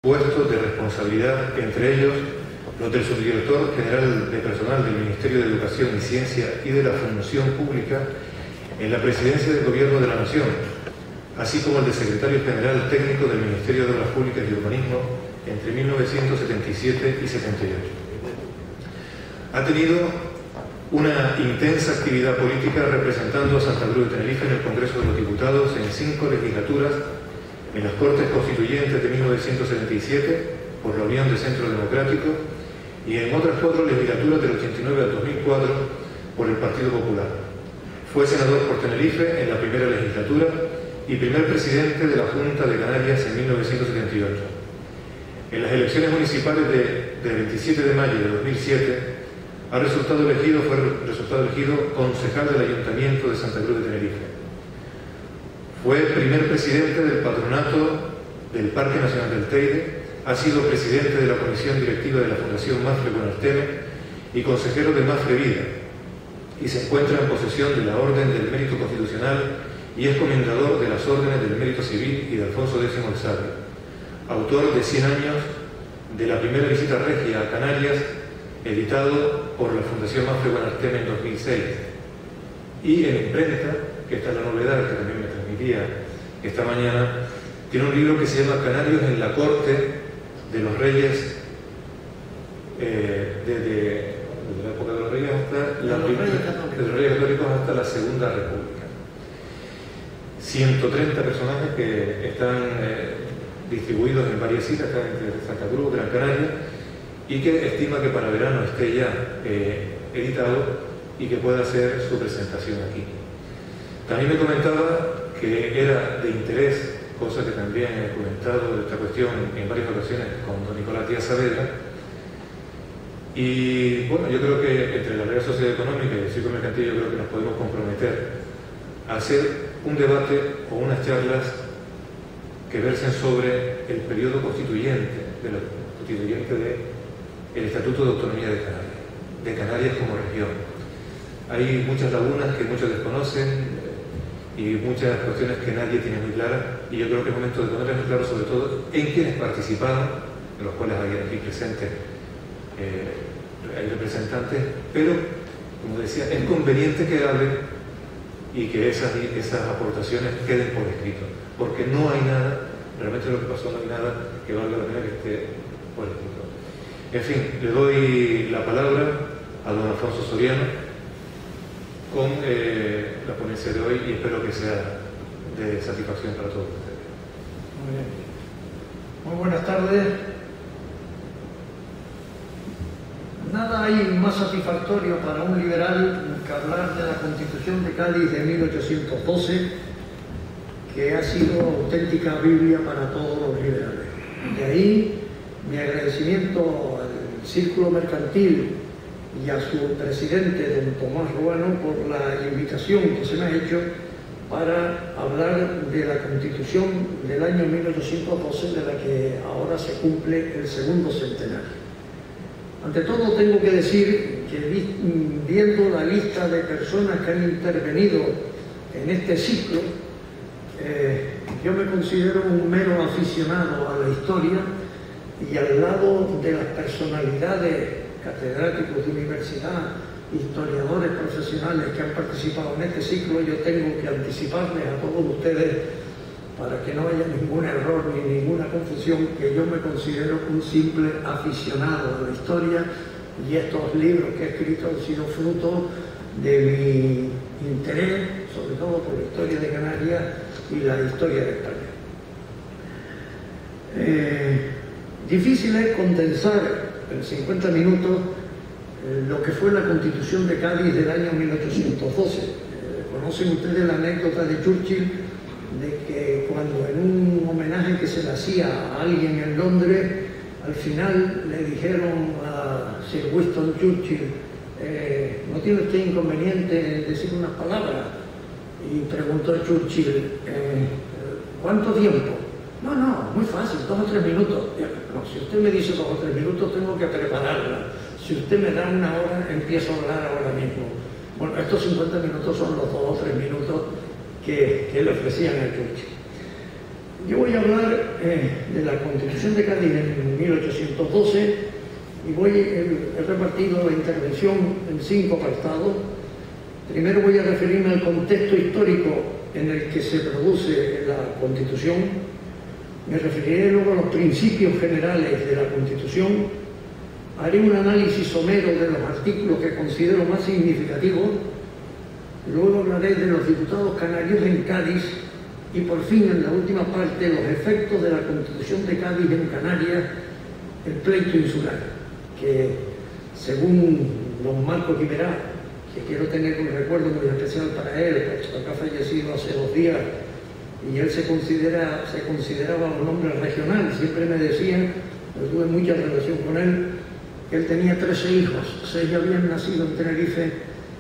puestos de responsabilidad, entre ellos los del Subdirector General de Personal del Ministerio de Educación y Ciencia y de la Función Pública en la Presidencia del Gobierno de la Nación, así como el de Secretario General Técnico del Ministerio de Obras Públicas y Urbanismo entre 1977 y 78. Ha tenido una intensa actividad política representando a Santa Cruz de Tenerife en el Congreso de los Diputados en 5 legislaturas, en las Cortes Constituyentes de 1977 por la Unión de Centro Democrático y en otras 4 legislaturas del 89 al 2004 por el Partido Popular. Fue senador por Tenerife en la primera legislatura y primer presidente de la Junta de Canarias en 1978. En las elecciones municipales de 27 de mayo de 2007 fue resultado elegido concejal del Ayuntamiento de Santa Cruz de Tenerife. Fue primer presidente del patronato del Parque Nacional del Teide, ha sido presidente de la Comisión Directiva de la Fundación Mafre Buenarteme y consejero de Mafre Vida, y se encuentra en posesión de la Orden del Mérito Constitucional y es comendador de las Órdenes del Mérito Civil y de Alfonso X el Sabio, autor de 100 años de la primera visita regia a Canarias, editado por la Fundación Mafre Buenarteme en 2006, y en imprenta, que esta es la novedad que también me transmitía esta mañana, tiene un libro que se llama Canarios en la Corte de los Reyes, desde la época de los Reyes hasta de los Reyes Católicos hasta la Segunda República. 130 personajes que están distribuidos en varias islas, están entre Santa Cruz, Gran Canaria, y que estima que para verano esté ya editado y que pueda hacer su presentación aquí. También me comentaba que era de interés, cosa que también he comentado de esta cuestión en varias ocasiones con don Nicolás Díaz Saavedra, y bueno, yo creo que entre la Real Sociedad Económica y el Círculo Mercantil yo creo que nos podemos comprometer a hacer un debate o unas charlas que versen sobre el periodo constituyente del Estatuto de Autonomía de Canarias como región. Hay muchas lagunas que muchos desconocen y muchas cuestiones que nadie tiene muy claras, y yo creo que es momento de ponerles muy claro sobre todo en quienes participaron, de los cuales hay aquí presentes hay representantes, pero como decía, es conveniente que hablen y que esas aportaciones queden por escrito, porque no hay nada, realmente lo que pasó no hay nada que valga la pena que esté por escrito. En fin, le doy la palabra a don Alfonso Soriano con la ponencia de hoy y espero que sea de satisfacción para todos ustedes. Muy bien. Muy buenas tardes. Nada hay más satisfactorio para un liberal que hablar de la Constitución de Cádiz de 1812, que ha sido auténtica Biblia para todos los liberales. De ahí mi agradecimiento al Círculo Mercantil y a su presidente, don Tomás Ruano, por la invitación que se me ha hecho para hablar de la Constitución del año 1812, de la que ahora se cumple el segundo centenario. Ante todo tengo que decir que viendo la lista de personas que han intervenido en este ciclo, yo me considero un mero aficionado a la historia, y al lado de las personalidades, catedráticos de universidad, historiadores profesionales que han participado en este ciclo, yo tengo que anticiparles a todos ustedes, para que no haya ningún error ni ninguna confusión, que yo me considero un simple aficionado a la historia, y estos libros que he escrito han sido fruto de mi interés, sobre todo por la historia de Canarias y la historia de España. Difícil es condensar en 50 minutos lo que fue la Constitución de Cádiz del año 1812. Conocen ustedes la anécdota de Churchill, de que cuando en un homenaje que se le hacía a alguien en Londres, al final le dijeron a Sir Winston Churchill, ¿no tiene usted inconveniente en decir unas palabras? Y preguntó Churchill, ¿cuánto tiempo? No, muy fácil, 2 o 3 minutos. No, si usted me dice 2 o 3 minutos, tengo que prepararla. Si usted me da 1 hora, empiezo a hablar ahora mismo. Bueno, estos 50 minutos son los 2 o 3 minutos que le ofrecían a Churchill. Yo voy a hablar de la Constitución de Cádiz en 1812 y he repartido la intervención en 5 apartados. Primero voy a referirme al contexto histórico en el que se produce la Constitución. Me referiré luego a los principios generales de la Constitución. Haré un análisis somero de los artículos que considero más significativos. Luego hablaré de los diputados canarios en Cádiz y por fin, en la última parte, los efectos de la Constitución de Cádiz en Canarias, el pleito insular, que según don Marco Quimerá, que quiero tener un recuerdo muy especial para él, puesto que ha fallecido hace 2 días, y él se consideraba un hombre regional, siempre me decía, yo tuve mucha relación con él, que él tenía 13 hijos, 6 habían nacido en Tenerife,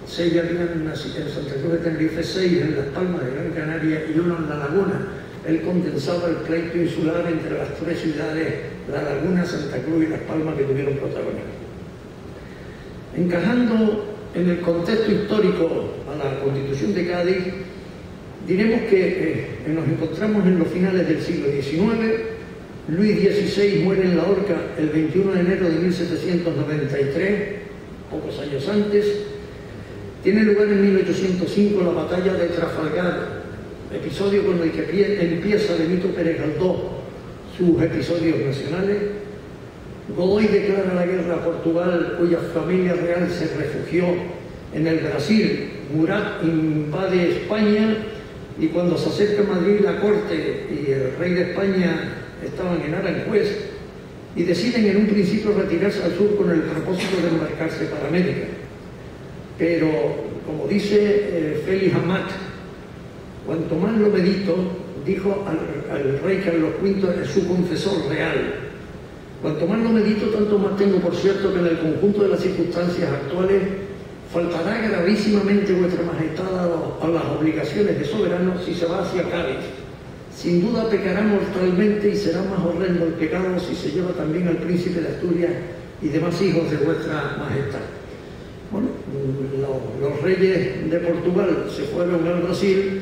6 habían nacido en Santa Cruz de Tenerife, 6 en Las Palmas de Gran Canaria y 1 en La Laguna. Él condensaba el pleito insular entre las 3 ciudades, La Laguna, Santa Cruz y Las Palmas, que tuvieron protagonismo. Encajando en el contexto histórico a la Constitución de Cádiz, diremos que nos encontramos en los finales del siglo XIX. Luis XVI muere en la horca el 21 de enero de 1793, pocos años antes. Tiene lugar en 1805 la batalla de Trafalgar, episodio con el que empieza Benito Pérez Galdós sus episodios nacionales. Godoy declara la guerra a Portugal, cuya familia real se refugió en el Brasil. Murat invade España y cuando se acerca a Madrid la corte y el rey de España estaban en Aranjuez y deciden en un principio retirarse al sur con el propósito de embarcarse para América. Pero, como dice Félix Amat, cuanto más lo medito, dijo al rey Carlos V, su confesor real, cuanto más lo medito, tanto más tengo por cierto que en el conjunto de las circunstancias actuales faltará gravísimamente vuestra majestad a las obligaciones de soberano si se va hacia Cádiz. Sin duda pecará mortalmente y será más horrendo el pecado si se lleva también al príncipe de Asturias y demás hijos de vuestra majestad. Bueno, los reyes de Portugal se fueron al Brasil,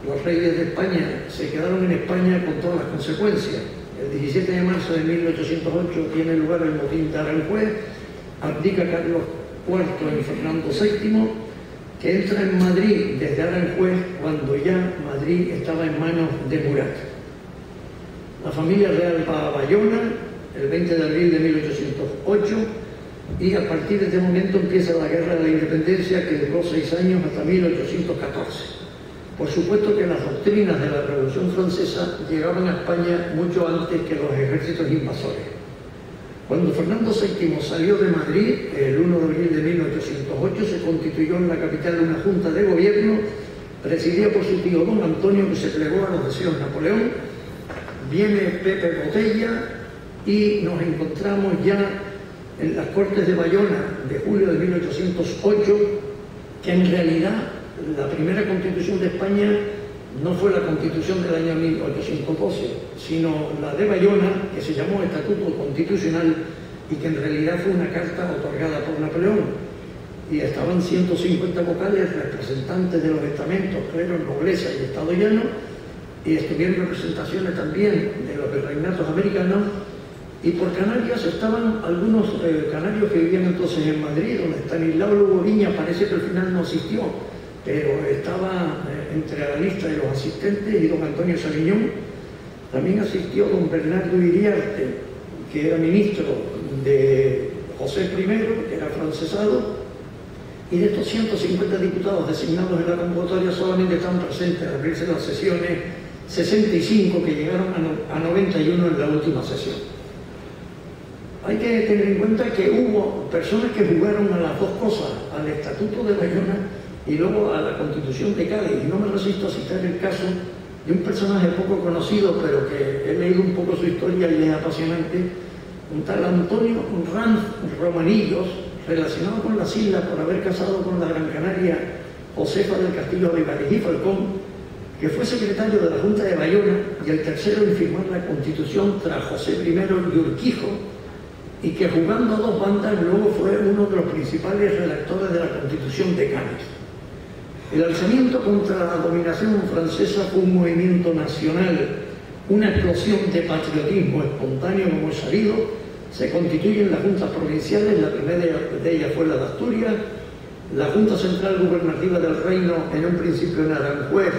los reyes de España se quedaron en España con todas las consecuencias. El 17 de marzo de 1808 tiene lugar el motín de Aranjuez, abdica Carlos IV en Fernando VII, que entra en Madrid desde Aranjuez cuando ya Madrid estaba en manos de Murat. La familia real va a Bayona el 20 de abril de 1808 y a partir de este momento empieza la Guerra de la Independencia, que duró 6 años hasta 1814. Por supuesto que las doctrinas de la Revolución Francesa llegaban a España mucho antes que los ejércitos invasores. Cuando Fernando VII salió de Madrid, el 1 de abril de 1808, se constituyó en la capital una junta de gobierno presidida por su tío don Antonio, que se plegó a los deseos de Napoleón. Viene Pepe Botella y nos encontramos ya en las Cortes de Bayona de julio de 1808, que en realidad la primera Constitución de España no fue la Constitución del año 1812, sino la de Bayona, que se llamó Estatuto Constitucional y que en realidad fue una carta otorgada por Napoleón. Y estaban 150 vocales, representantes de los estamentos, clero, nobleza y Estado llano, y estuvieron representaciones también de los virreinatos americanos, y por Canarias estaban algunos canarios que vivían entonces en Madrid, donde Estanislao Lugo Viña parece que al final no asistió, pero estaba entre la lista de los asistentes, y don Antonio Saviñón. También asistió don Bernardo Iriarte, que era ministro de José I, que era francesado, y de estos 150 diputados designados en la convocatoria solamente están presentes al abrirse las sesiones 65, que llegaron a 91 en la última sesión. Hay que tener en cuenta que hubo personas que jugaron a las dos cosas, al Estatuto de Bayona y luego a la Constitución de Cádiz. Y no me resisto a citar el caso de un personaje poco conocido, pero que he leído un poco su historia y es apasionante, un tal Antonio Ranz Romanillos, relacionado con las islas por haber casado con la Gran Canaria Josefa del Castillo Olivares y Falcón, que fue secretario de la Junta de Bayona y el tercero en firmar la Constitución tras José I y Urquijo, y que jugando a dos bandas luego fue uno de los principales redactores de la Constitución de Cádiz. El alzamiento contra la dominación francesa fue un movimiento nacional una explosión de patriotismo espontáneo como es sabido. Se constituyen las juntas provinciales, la primera de ellas fue la de Asturias, la Junta Central Gubernativa del Reino, en un principio en Aranjuez,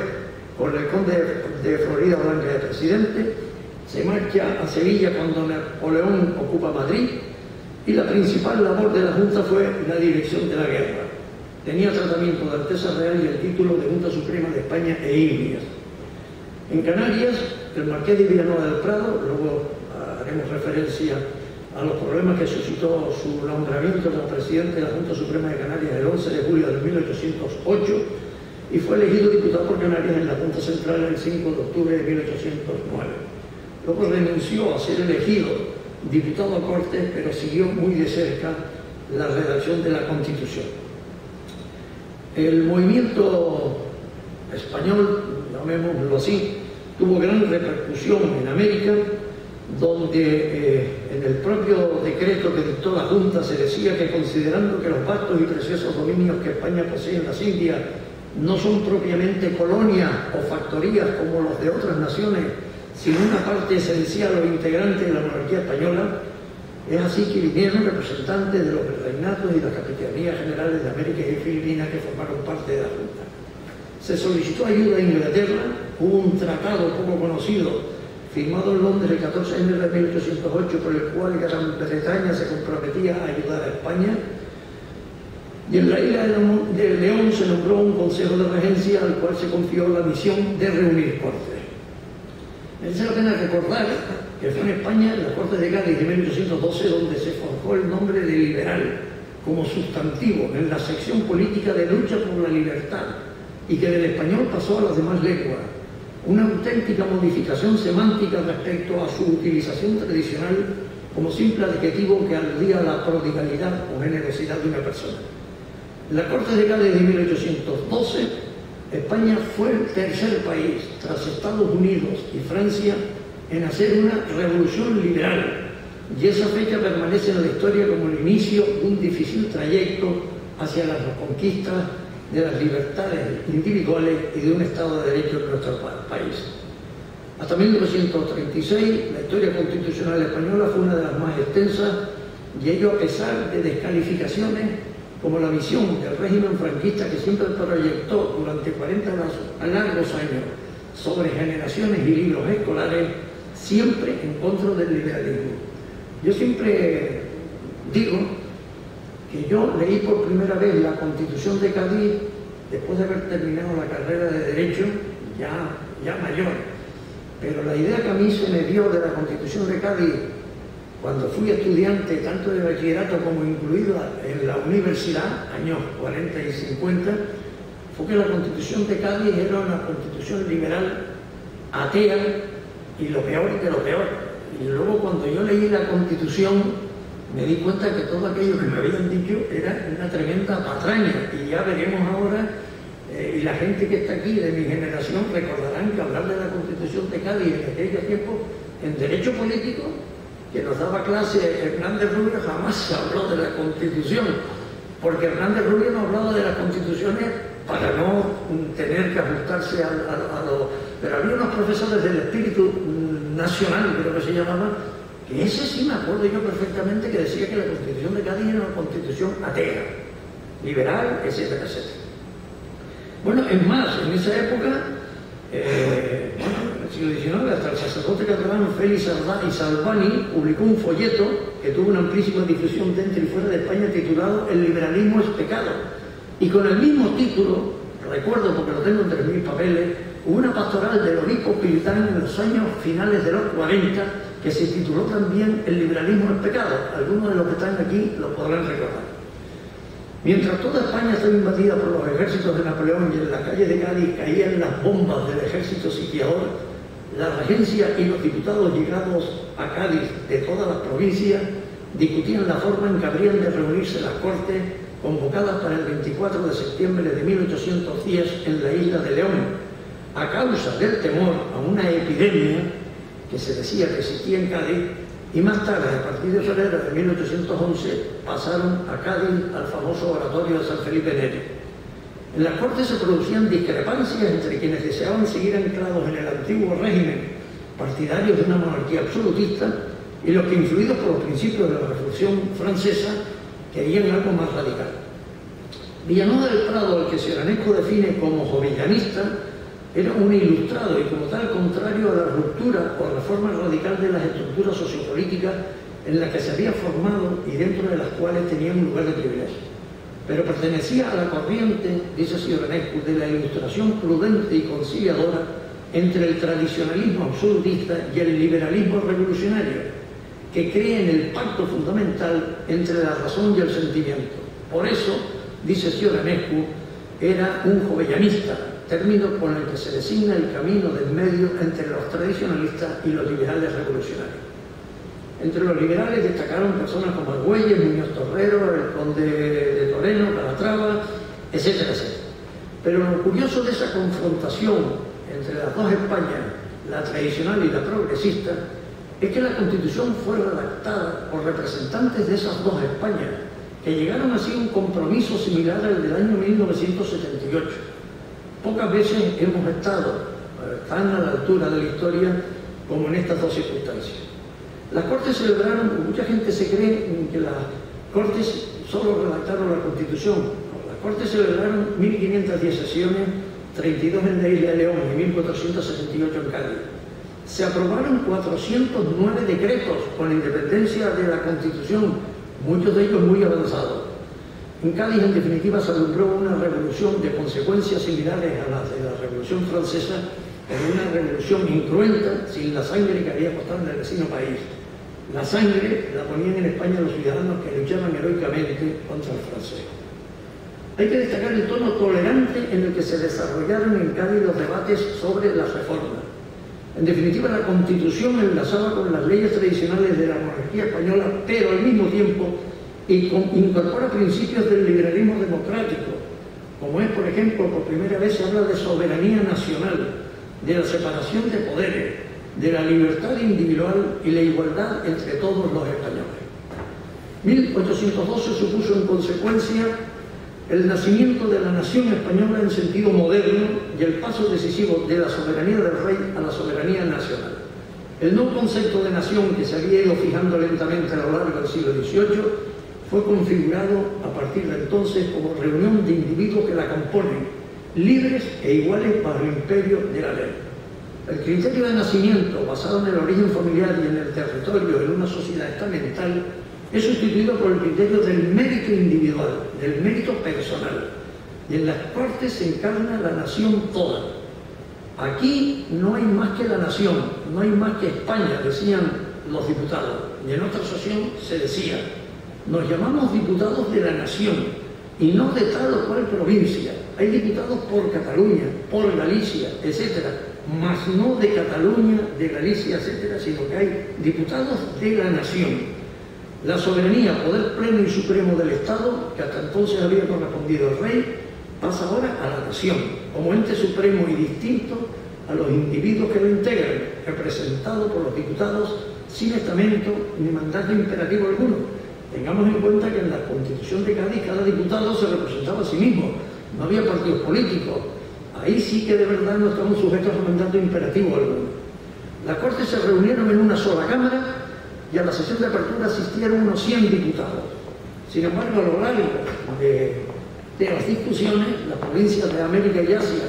con el conde de Florida Blanca de presidente. Se marcha a Sevilla cuando Napoleón ocupa Madrid, y la principal labor de la Junta fue la dirección de la guerra. Tenía tratamiento de Alteza Real y el título de Junta Suprema de España e Indias. En Canarias, el marqués de Villanueva del Prado, luego haremos referencia a los problemas que suscitó su nombramiento como presidente de la Junta Suprema de Canarias el 11 de julio de 1808, y fue elegido diputado por Canarias en la Junta Central el 5 de octubre de 1809. Luego renunció a ser elegido diputado a Cortes, pero siguió muy de cerca la redacción de la Constitución. El movimiento español, llamémoslo así, tuvo gran repercusión en América, donde en el propio decreto que dictó la Junta se decía que, considerando que los vastos y preciosos dominios que España posee en las Indias no son propiamente colonias o factorías como los de otras naciones, sino una parte esencial o integrante de la monarquía española, es así que vinieron representantes de los virreinatos y las capitanías generales de América y Filipinas que formaron parte de la Junta. Se solicitó ayuda a Inglaterra, hubo un tratado poco conocido firmado en Londres el 14 de enero de 1808, por el cual Gran Bretaña se comprometía a ayudar a España, y en la isla de León se nombró un consejo de regencia al cual se confió la misión de reunir Cortes. Merece la pena recordar que fue en España, en las Cortes de Cádiz de 1812, donde se forjó el nombre de liberal como sustantivo en la sección política de lucha por la libertad, y que del español pasó a las demás lenguas. Una auténtica modificación semántica respecto a su utilización tradicional como simple adjetivo que aludía a la prodigalidad o generosidad de una persona. En la Corte de Cádiz de 1812, España fue el tercer país, tras Estados Unidos y Francia, en hacer una revolución liberal, y esa fecha permanece en la historia como el inicio de un difícil trayecto hacia la reconquista de las libertades individuales y de un Estado de Derecho en nuestro país. Hasta 1936, la historia constitucional española fue una de las más extensas, y ello a pesar de descalificaciones como la visión del régimen franquista, que siempre proyectó durante 40 largos años sobre generaciones y libros escolares, siempre en contra del liberalismo. Yo siempre digo que yo leí por primera vez la Constitución de Cádiz después de haber terminado la carrera de Derecho, ya mayor. Pero la idea que a mí se me dio de la Constitución de Cádiz, cuando fui estudiante tanto de bachillerato como incluido en la universidad, años 40 y 50, fue que la Constitución de Cádiz era una constitución liberal, atea, y lo peor de lo peor. Y luego, cuando yo leí la Constitución, me di cuenta que todo aquello que me habían dicho era una tremenda patraña. Y ya veremos ahora, y la gente que está aquí de mi generación recordarán que hablar de la Constitución de Cádiz en aquellos tiempos, en Derecho Político, que nos daba clase Hernández Rubio, jamás se habló de la Constitución, porque Hernández Rubio no hablaba de las constituciones para no tener que ajustarse a lo... Pero había unos profesores del espíritu nacional, creo que se llamaba, que ese sí me acuerdo yo perfectamente, que decía que la Constitución de Cádiz era una constitución atea, liberal, etcétera, etcétera. Bueno, es más, en esa época, en el siglo XIX, hasta el sacerdote catalán Félix y Salvani publicó un folleto que tuvo una amplísima difusión dentro y fuera de España, titulado "El liberalismo es pecado", y con el mismo título, recuerdo porque lo tengo entre mis papeles, hubo una pastoral del obispo Pilitán en los años finales de los 40 que se tituló también "El liberalismo es pecado". Algunos de los que están aquí lo podrán recordar. Mientras toda España estaba invadida por los ejércitos de Napoleón y en las calles de Cádiz caían las bombas del ejército sitiador, la regencia y los diputados llegados a Cádiz de todas las provincias discutían la forma en que habrían de reunirse las Cortes convocadas para el 24 de septiembre de 1810 en la isla de León, a causa del temor a una epidemia que se decía que existía en Cádiz, y más tarde, a partir de febrero de 1811, pasaron a Cádiz al famoso oratorio de San Felipe Neri. En las Cortes se producían discrepancias entre quienes deseaban seguir anclados en el antiguo régimen partidarios de una monarquía absolutista, y los que, influidos por los principios de la Revolución Francesa, querían algo más radical. Villanueva del Prado, al que Ciuranescu define como jovillanista, era un ilustrado y como tal contrario a la ruptura o reforma radical de las estructuras sociopolíticas en las que se había formado y dentro de las cuales tenía un lugar de privilegio. Pero pertenecía a la corriente, dice Ciuranescu, de la ilustración prudente y conciliadora entre el tradicionalismo absolutista y el liberalismo revolucionario, que cree en el pacto fundamental entre la razón y el sentimiento. Por eso, dice Ciuranescu, era un jovellanista, término con el que se designa el camino del medio entre los tradicionalistas y los liberales revolucionarios. Entre los liberales destacaron personas como Argüelles, Muñoz Torrero, el conde de Toreno, Calatrava, etcétera, etcétera. Pero lo curioso de esa confrontación entre las dos Españas, la tradicional y la progresista, es que la Constitución fue redactada por representantes de esas dos Españas, que llegaron así a un compromiso similar al del año 1978. Pocas veces hemos estado tan a la altura de la historia como en estas dos circunstancias. Las Cortes celebraron, mucha gente se cree que las Cortes solo redactaron la Constitución. Las Cortes celebraron 1510 sesiones, 32 en la Isla de León y 1468 en Cádiz. Se aprobaron 409 decretos con la independencia de la Constitución, muchos de ellos muy avanzados. En Cádiz, en definitiva, se alumbró una revolución de consecuencias similares a las de la Revolución Francesa, pero una revolución incruenta, sin la sangre que había costado en el vecino país. La sangre la ponían en España los ciudadanos que luchaban heroicamente contra el francés. Hay que destacar el tono tolerante en el que se desarrollaron en Cádiz los debates sobre las reformas. En definitiva, la Constitución enlazaba con las leyes tradicionales de la monarquía española, pero al mismo tiempo incorpora principios del liberalismo democrático, como es, por ejemplo, por primera vez se habla de soberanía nacional, de la separación de poderes, de la libertad individual y la igualdad entre todos los españoles. 1812 supuso en consecuencia el nacimiento de la nación española en sentido moderno y el paso decisivo de la soberanía del rey a la soberanía nacional. El nuevo concepto de nación que se había ido fijando lentamente a lo largo del siglo XVIII fue configurado a partir de entonces como reunión de individuos que la componen, libres e iguales bajo el imperio de la ley. El criterio de nacimiento, basado en el origen familiar y en el territorio en una sociedad estamental, es sustituido por el criterio del mérito individual, del mérito personal. Y en las Cortes se encarna la nación toda. Aquí no hay más que la nación, no hay más que España, decían los diputados. Y en otra sesión se decía, nos llamamos diputados de la nación y no de tal o cual provincia. Hay diputados por Cataluña, por Galicia, etcétera, mas no de Cataluña, de Galicia, etcétera, sino que hay diputados de la nación. La soberanía, poder pleno y supremo del Estado, que hasta entonces había correspondido al rey, pasa ahora a la nación, como ente supremo y distinto a los individuos que lo integran, representados por los diputados sin estamento ni mandato imperativo alguno. Tengamos en cuenta que en la Constitución de Cádiz cada diputado se representaba a sí mismo, no había partidos políticos. Ahí sí que de verdad no estamos sujetos a mandato imperativo alguno. Las Cortes se reunieron en una sola Cámara y a la sesión de apertura asistieron unos 100 diputados. Sin embargo, a lo largo de las discusiones, las provincias de América y Asia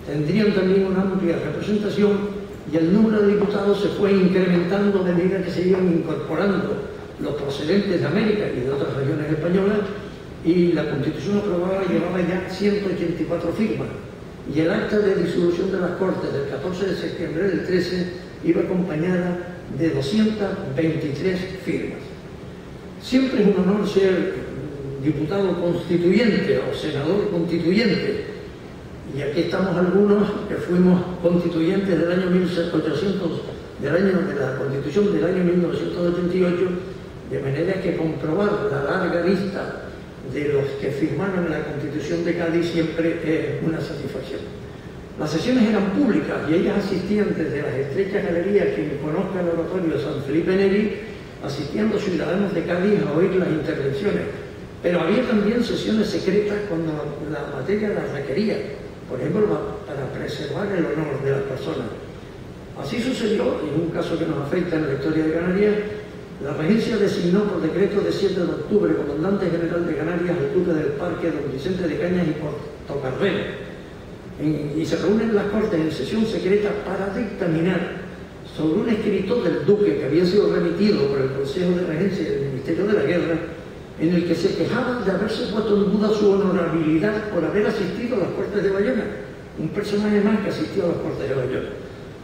tendrían también una amplia representación y el número de diputados se fue incrementando de medida que se iban incorporando los procedentes de América y de otras regiones españolas, y la Constitución aprobada llevaba ya 184 firmas, y el acta de disolución de las Cortes del 14 de septiembre del 13 iba acompañada de 223 firmas. Siempre es un honor ser diputado constituyente o senador constituyente, y aquí estamos algunos que fuimos constituyentes del año 1800, de la Constitución del año 1988, de manera que comprobar la larga lista de los que firmaron la Constitución de Cádiz siempre es una satisfacción. Las sesiones eran públicas y ellas asistían desde las estrechas galerías. Quien conozca el oratorio de San Felipe Neri, asistían los ciudadanos de Cádiz a oír las intervenciones. Pero había también sesiones secretas cuando la materia las requería, por ejemplo, para preservar el honor de las personas. Así sucedió, en un caso que nos afecta en la historia de Canarias. La regencia designó por decreto de 7 de octubre comandante general de Canarias al duque del Parque, don Vicente de Cañas y Portocarrero, y se reúnen las Cortes en sesión secreta para dictaminar sobre un escrito del duque que había sido remitido por el Consejo de Regencia del Ministerio de la Guerra, en el que se quejaba de haberse puesto en duda su honorabilidad por haber asistido a las Cortes de Bayona, un personaje más que asistió a las Cortes de Bayona,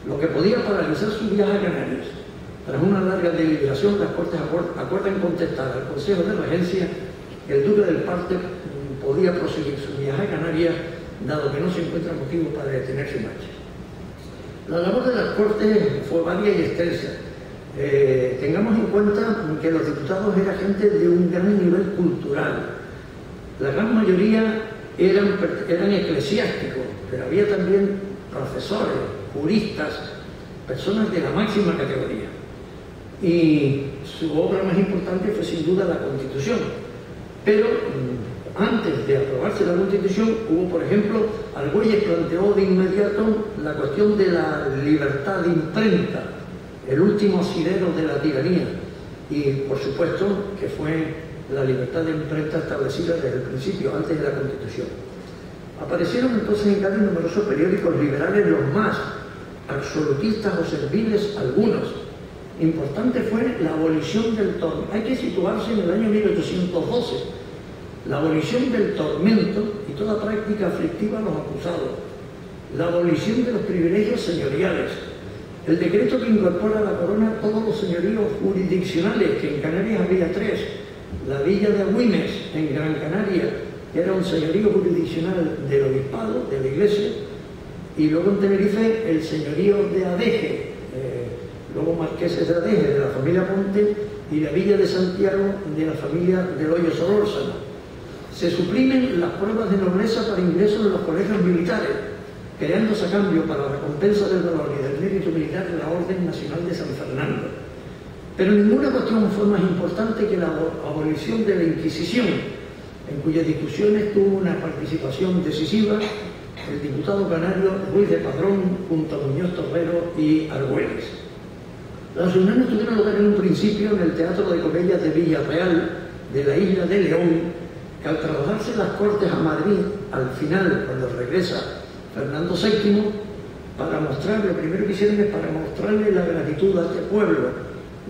lo que podía paralizar su viaje a Canarias. Tras una larga deliberación, las Cortes acuerdan contestar al Consejo de Regencia que el duque del Parque podía proseguir su viaje a Canarias, dado que no se encuentra motivo para detener su marcha. La labor de las Cortes fue varia y extensa. Tengamos en cuenta que los diputados eran gente de un gran nivel cultural. La gran mayoría eran eclesiásticos, pero había también profesores, juristas, personas de la máxima categoría. Y su obra más importante fue sin duda la Constitución. Pero antes de aprobarse la Constitución hubo, por ejemplo, Argüelles planteó de inmediato la cuestión de la libertad de imprenta, el último asidero de la tiranía, y por supuesto que fue la libertad de imprenta establecida desde el principio, antes de la Constitución. Aparecieron entonces en Cádiz numerosos periódicos liberales, los más absolutistas o serviles algunos. Importante fue la abolición del tormento. Hay que situarse en el año 1812. La abolición del tormento y toda práctica aflictiva a los acusados. La abolición de los privilegios señoriales. El decreto que incorpora a la corona todos los señoríos jurisdiccionales, que en Canarias había 3. La villa de Agüimes, en Gran Canaria, que era un señorío jurisdiccional del obispado, de la iglesia, y luego en Tenerife el señorío de Adeje, luego marqueses de Adeje, de la familia Ponte, y la villa de Santiago, de la familia del Hoyo Solórzano. Se suprimen las pruebas de nobleza para ingreso en los colegios militares, creándose a cambio para la recompensa del valor y del mérito militar de la Orden Nacional de San Fernando. Pero ninguna cuestión fue más importante que la abolición de la Inquisición, en cuyas discusiones tuvo una participación decisiva el diputado canario Ruiz de Padrón junto a Muñoz Torrero y Argüelles. Las reuniones tuvieron lugar en un principio en el Teatro de Comedias de Villarreal, de la isla de León, que al trasladarse las Cortes a Madrid, al final, cuando regresa Fernando VII, para mostrarle, lo primero que hicieron es para mostrarle la gratitud a este pueblo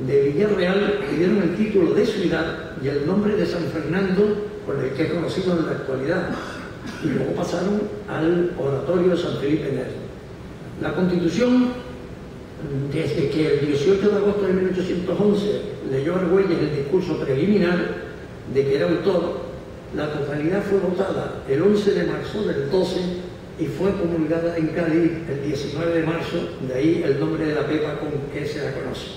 de Villarreal, le dieron el título de ciudad y el nombre de San Fernando, con el que es conocido en la actualidad, y luego pasaron al oratorio de San Felipe Neri. La Constitución, desde que el 18 de agosto de 1811 leyó Argüelles el discurso preliminar de que era autor, la totalidad fue votada el 11 de marzo del 12 y fue promulgada en Cádiz el 19 de marzo, de ahí el nombre de la pepa con que se la conoce.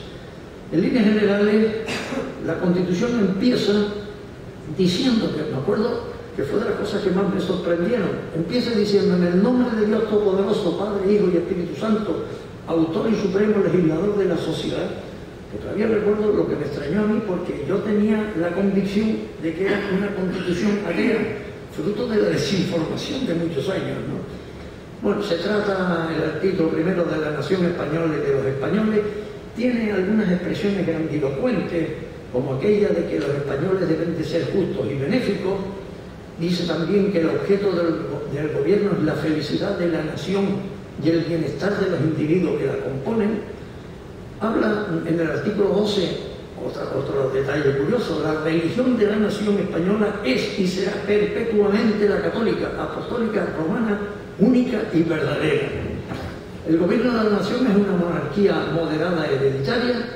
En líneas generales, la Constitución empieza diciendo, que me acuerdo que fue de las cosas que más me sorprendieron, empieza diciendo: en el nombre de Dios Todopoderoso, Padre, Hijo y Espíritu Santo, autor y supremo legislador de la sociedad. Que todavía recuerdo lo que me extrañó a mí, porque yo tenía la convicción de que era una constitución atea, fruto de la desinformación de muchos años, ¿no? Bueno, se trata el artículo primero de la nación española y de los españoles, tiene algunas expresiones grandilocuentes, como aquella de que los españoles deben de ser justos y benéficos. Dice también que el objeto del gobierno es la felicidad de la nación y el bienestar de los individuos que la componen. Habla en el artículo 12, otro detalle curioso: la religión de la nación española es y será perpetuamente la católica, apostólica, romana, única y verdadera. El gobierno de la nación es una monarquía moderada hereditaria.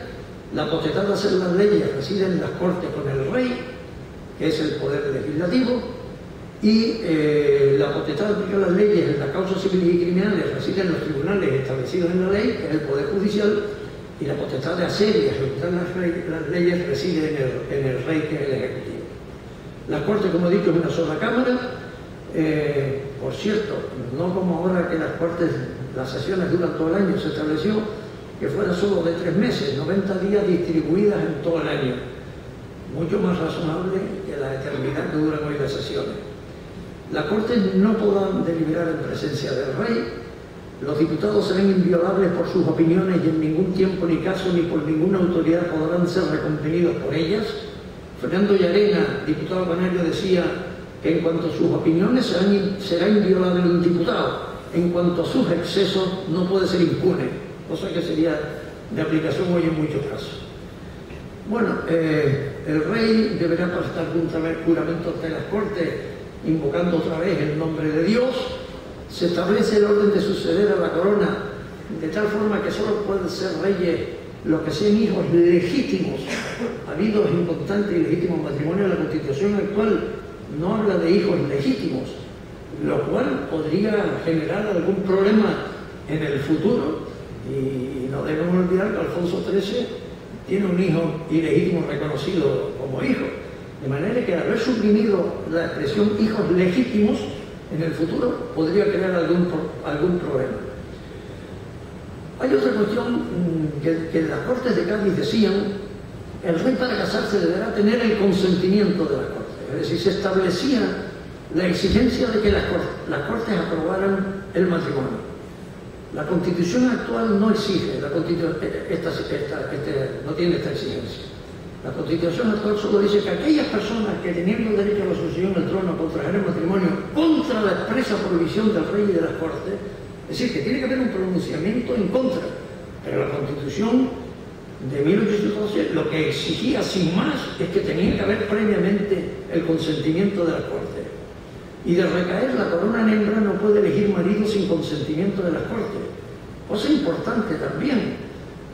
La potestad de hacer las leyes reside en las Cortes con el rey, que es el poder legislativo, y la potestad de aplicar las leyes en las causas civiles y criminales reside en los tribunales establecidos en la ley, que es el poder judicial, y la potestad de hacer y ejecutar las leyes reside en el rey, que es el ejecutivo. La Corte, como he dicho, es una sola cámara. Por cierto, no como ahora que las Cortes, las sesiones duran todo el año, se estableció que fuera solo de 3 meses, 90 días distribuidas en todo el año. Mucho más razonable que la eternidad que duran hoy las sesiones. Las Cortes no podrán deliberar en presencia del rey, Los diputados serán inviolables por sus opiniones y en ningún tiempo, ni caso, ni por ninguna autoridad podrán ser recompelidos por ellas. Fernando Llarena, diputado canario, decía que en cuanto a sus opiniones será inviolable un diputado, en cuanto a sus excesos no puede ser impune, cosa que sería de aplicación hoy en muchos casos. Bueno, el rey deberá prestar juramento ante las Cortes, invocando otra vez el nombre de Dios. Se establece el orden de suceder a la corona, de tal forma que solo pueden ser reyes los que sean hijos legítimos, habidos en constante y legítimo matrimonio. La Constitución actual no habla de hijos legítimos, lo cual podría generar algún problema en el futuro, y no debemos olvidar que Alfonso XIII tiene un hijo ilegítimo reconocido como hijo, de manera que al haber suprimido la expresión hijos legítimos, en el futuro podría crear algún problema. Hay otra cuestión que las Cortes de Cádiz decían: el rey para casarse deberá tener el consentimiento de las Cortes. Es decir, se establecía la exigencia de que las Cortes aprobaran el matrimonio. La Constitución actual no exige, no tiene esta exigencia. La Constitución actual solo dice que aquellas personas que teniendo derecho a la sucesión al trono contrajeran matrimonio contra la expresa prohibición del rey y de las Cortes, es decir, que tiene que haber un pronunciamiento en contra. Pero la Constitución de 1812 lo que exigía sin más es que tenía que haber previamente el consentimiento de las Cortes. Y de recaer la corona en hembra no puede elegir marido sin consentimiento de las Cortes. Cosa importante también,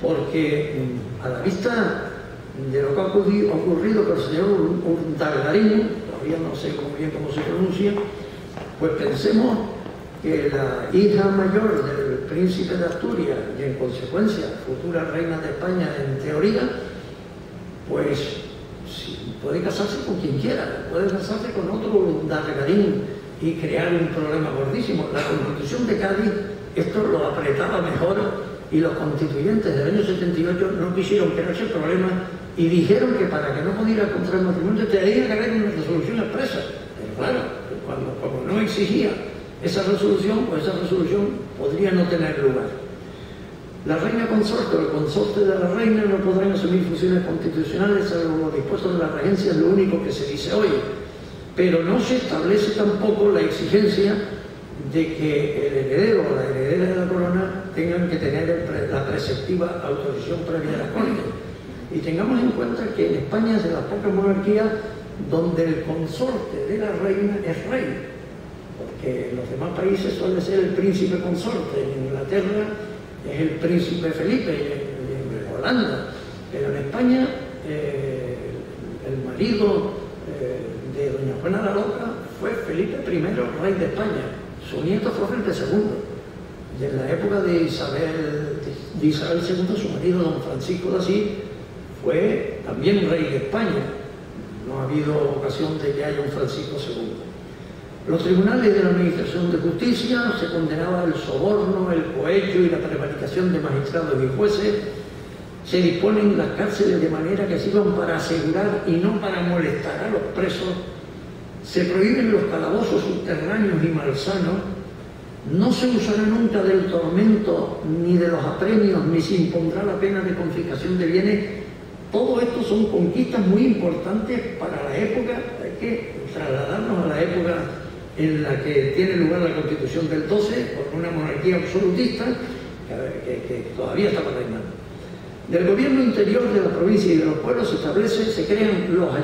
porque a la vista de lo que ha ocurrido con el señor Urdangarín, todavía no sé muy bien cómo se pronuncia, pues pensemos que la hija mayor del príncipe de Asturias y en consecuencia futura reina de España en teoría, pues sí, puede casarse con quien quiera, puede casarse con otro Urdangarín y crear un problema gordísimo. La Constitución de Cádiz esto lo apretaba mejor, y los constituyentes del año 78 no quisieron crearse el problema y dijeron que para que no pudiera contraer matrimonio tenía que haber una resolución expresa. Pero claro, como no exigía esa resolución, pues esa resolución podría no tener lugar. La reina consorte o el consorte de la reina no podrán asumir funciones constitucionales salvo lo dispuesto en la regencia, es lo único que se dice hoy. Pero no se establece tampoco la exigencia de que el heredero o la heredera de la corona tengan que tener la preceptiva autorización previa de la Corte. Y tengamos en cuenta que en España es de las pocas monarquías donde el consorte de la reina es rey, porque en los demás países suele ser el príncipe consorte. En Inglaterra es el príncipe Felipe, en Holanda, pero en España el marido de doña Juana la Loca fue Felipe I, rey de España. Su nieto fue Felipe II. Y en la época de Isabel II, su marido, don Francisco de Asís, fue también rey de España. No ha habido ocasión de que haya un Francisco II. Los tribunales de la Administración de Justicia se condenaba el soborno, el cohecho y la prevaricación de magistrados y jueces. Se disponen las cárceles de manera que sirvan para asegurar y no para molestar a los presos. Se prohíben los calabozos subterráneos y malsanos. No se usará nunca del tormento ni de los apremios, ni se impondrá la pena de confiscación de bienes. Todo esto son conquistas muy importantes para la época. Hay que trasladarnos a la época en la que tiene lugar la Constitución del 12, con una monarquía absolutista que todavía estaba reinando. Del gobierno interior de la provincia y de los pueblos se crean los